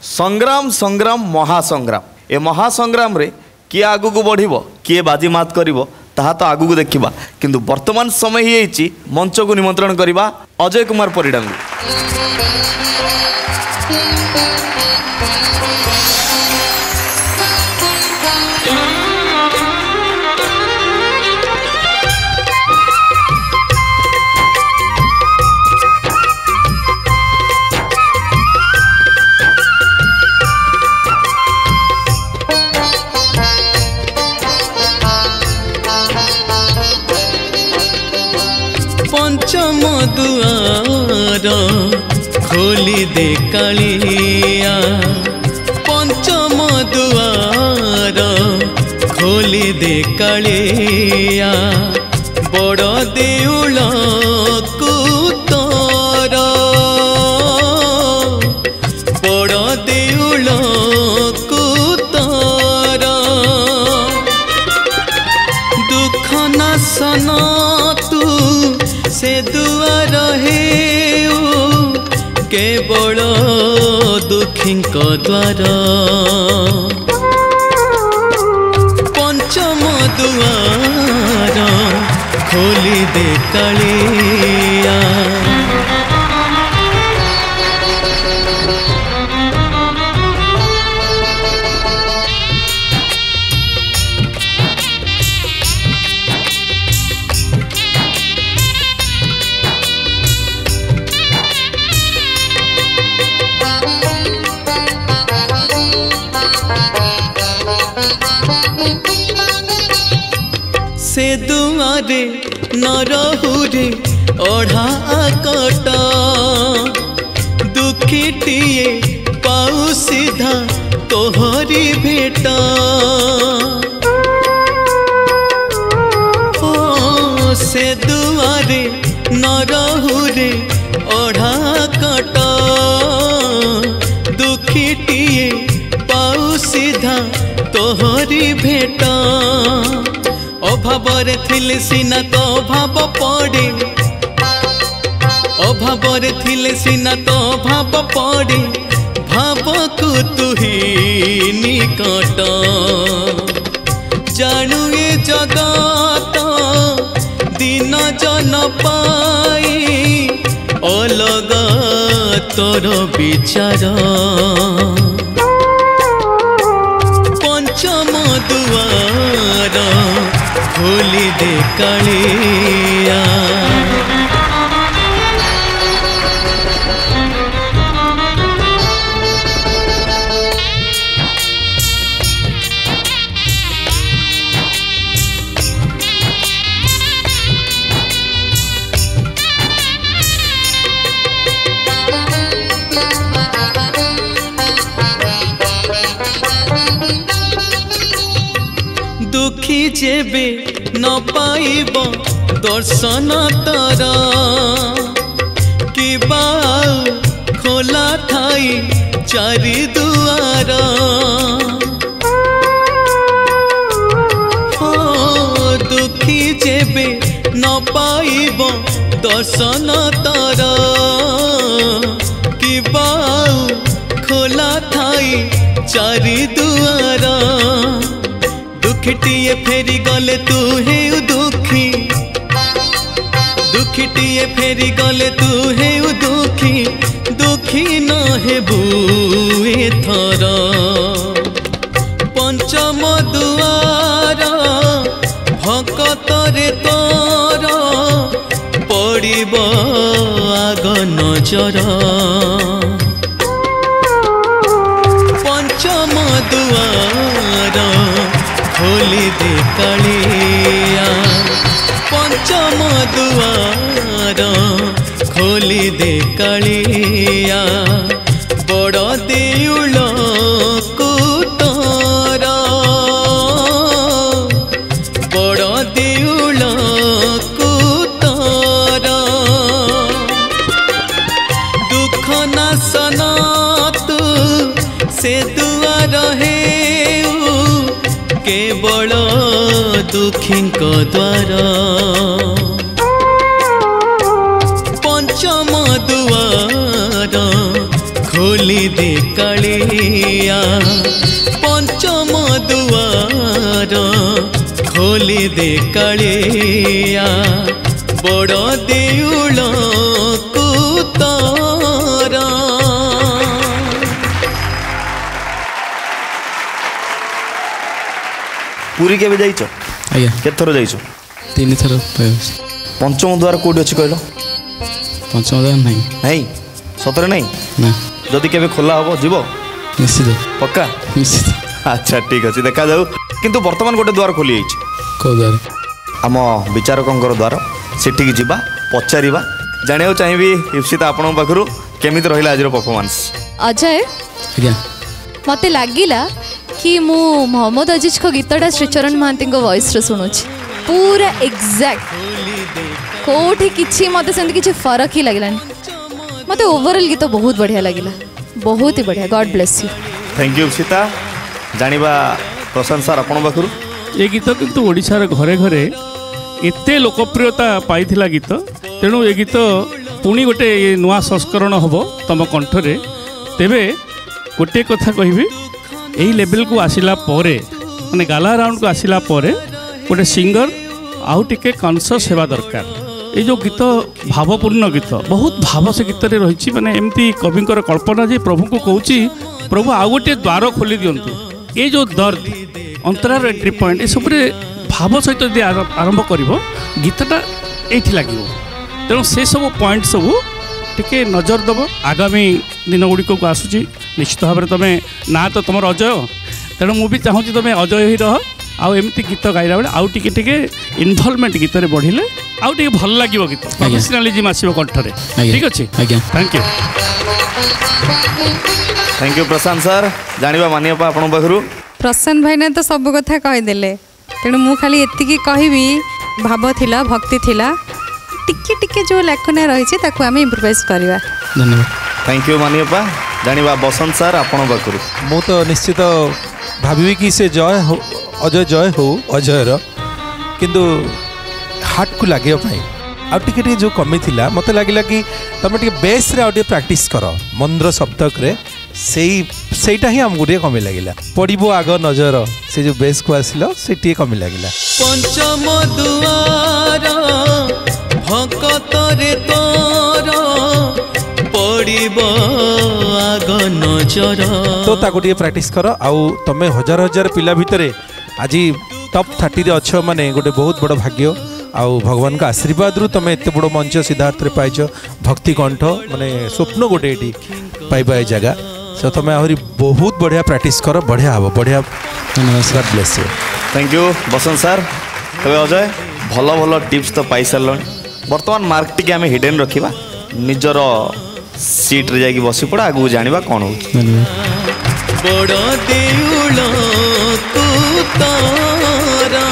संग्राम संग्राम महासंग्राम ए महासंग्राम रे किए आगु को बढ़िबो किए बाजीमात करिवो ताहा तो आगु को देखिबा किंतु वर्तमान समय ही एछि मंच को निमंत्रण करिबा अजय कुमार परिडांगु। पंचम दुआर खोली दे कालिया, पंचम दुआर खोली दे कालिया, बड़ देउल को तोर, बड़ देउल को तोर, दुख नाशन से दुआर हेउ केवल दुखी द्वार, पंचम दुआर खोली दे कालिया। से दुआरे न रहुरे ओढ़ा कट, दुखीटिए पाऊ सीधा तोहरी भेट, ओ से दुआरे न रहुरे ओढ़ा कट, दुखीटिए पाऊ सीधा तोहरी भेट, अभावरे थिले सीना तो भाव पड़े, अभावरे थिले सीना तो भाव पड़े, भाव को तू ही निकट, जानू ए जगत दिन जन पाई अलग तोर विचार, पंचम दुआर खोली दे कालिया। दुखी जेबे न पाइब दर्शन तारा, कि बाऊ खोला थाई चारि दुआर, ओ दुखी जेबे न पाइब दर्शन तारा, कि बाऊ खोला थाई चारि दुआर, दुखीटिए फेरी गले तू हे दुखी, दुखीटिए फेरी गले तू हे दुखी, दुखी न हेबु एथर, पंचम दुआर भकतरे तोर पड़िब आग नजर, पंचम दुआर खोली दे कालिया, पंचम दुआर खोली दे कालिया, बड़ देउल को तोर, बड़ देउल को तोर, दुख नाशन तू से दुआर हेउ केवल दुखी द्वार, पंचम दुआर खोली खोली दे कालिया पंचम दुआर खोली दे कालिया बड़ देउल कुतरा। पुरी केबे जाइछो? आज्ञा केत थर जाइछो? 3 थर। पंचम द्वार कोठी अछि कहलो? पंचम द्वार नहीं नहीं सतरे नहीं ना जदि केबे खोला हबो जीवो निश्चित पक्का निश्चित। अच्छा ठीक अछि देखा जाऊ किंतु वर्तमान गोटे द्वार खोली जाइछ को द्वार आम विचारकंकर द्वार सेठी की जीवा पचारिबा जानियो चाहिबी इप्सिता आपन पाखरु केमिति रहिला आजिर परफॉर्मेंस। अजय आज्ञा मते लागिला कि मु मोहम्मद अजीज को गीतटा श्रीचरण महांती को वॉइस रे सुनुछि पूरा एग्जैक्ट कोठी किछि मते सेंति किछि फरक ही लागलानी मते ओवरऑल गीत बहुत बढ़िया लागिला बहुत ही बढ़िया। God bless you. Thank you Ipsita जानिबा प्रशंसा आपन पाखरु। ये गीत किंतु ओडिशार घरे घरे एते लोकप्रियता पाइथिला गीत तेणु ये गीत पुणी गोटे नुआ संस्करण हम तुम कंठरे तेबे गोटे कथा कहबी यही लेवल को आसिला परे माने गाला राउंड को आसिला परे गोटे सिंगर आउ टिके कॉन्शियस हेबा दरकार। ये जो गीत भावपूर्ण गीत बहुत भाव से गीत रे रही माने एमती कविंकर कल्पना जे प्रभु को कहूची प्रभु आउ गोटे द्वार खोली दियंतु ये जो दर्द अंतरार एंट्री पॉइंट ये सब भाव सहित यदि आरंभ कर गीतटा ये लगे तेणु से सब पॉइंट सब टिके नजर दब आगामी दिन गुड़िक को आसूँ निश्चित भाव में तुम्हें ना तो तुम अजय तेणु मुझे चाहूँ तुम्हें अजय ही रह आउ एमती गीत गाइला बेले आउ टिके टिके इनवॉल्वमेंट गीत रे बढ़िले आउ टिके भल लागिवो गीत प्रोफेशनलिज्म आसीबो कंठरे। ठीक अछि आज्ञा थैंक यू प्रशांत सर जानिबा मानियपा आपन पाखरु। प्रसन्न भाई ने तो सब कथा कहीदेले तेणु मु खाली एतिकी कहबी भाव थिला भक्ति थिला टिके टिके जो लेखना रही ताकू आम इम्प्रोवाइज करवा। धन्यवाद। थैंक यू मानियपा जानिबा बसंत सर आपन पाखरु। मु तो निश्चित भावी कि से जय हो अजय जय हो अजयर किंतु हार्ट को लगे आ टिके जो कमी थिला मते लागिला कि तुम टिके बेस रे आउटे प्रैक्टिस कर मंद्र सप्तक रे सेटा ही हमको टिके कमी लागिला पड़िबो आग नजर से जो बेस को आसिलो से टिके कमी लागिला। पंचम दुआर भक्त रे तोर पड़िबो आग नजर तो ताको टिके प्रैक्टिस कर आउ तमे हजार हजार पिला भितरे आज टॉप 30 रे अच्छो माने गोटे बहुत बड़ भाग्य आउ भगवान का आशीर्वाद रु तुम एत बड़ मंच सिद्धार्थ रे पाइछ भक्ति कंठ माने स्वप्न गोटे एटी पाइबा ए जगह सो तुम आहरी बहुत बढ़िया प्रैक्टिस कर बढ़िया हम बढ़िया। धन्यवाद। God bless you. Thank you Basant sir. तबे अजय भल भल टिप्स तो पाई सार बर्तमान मार्क टी आम हिडेन रखा निजर सीट रे जाकि बसी पड़ा आगु जानिबा कोन हो। बड़ देउल कुतरा।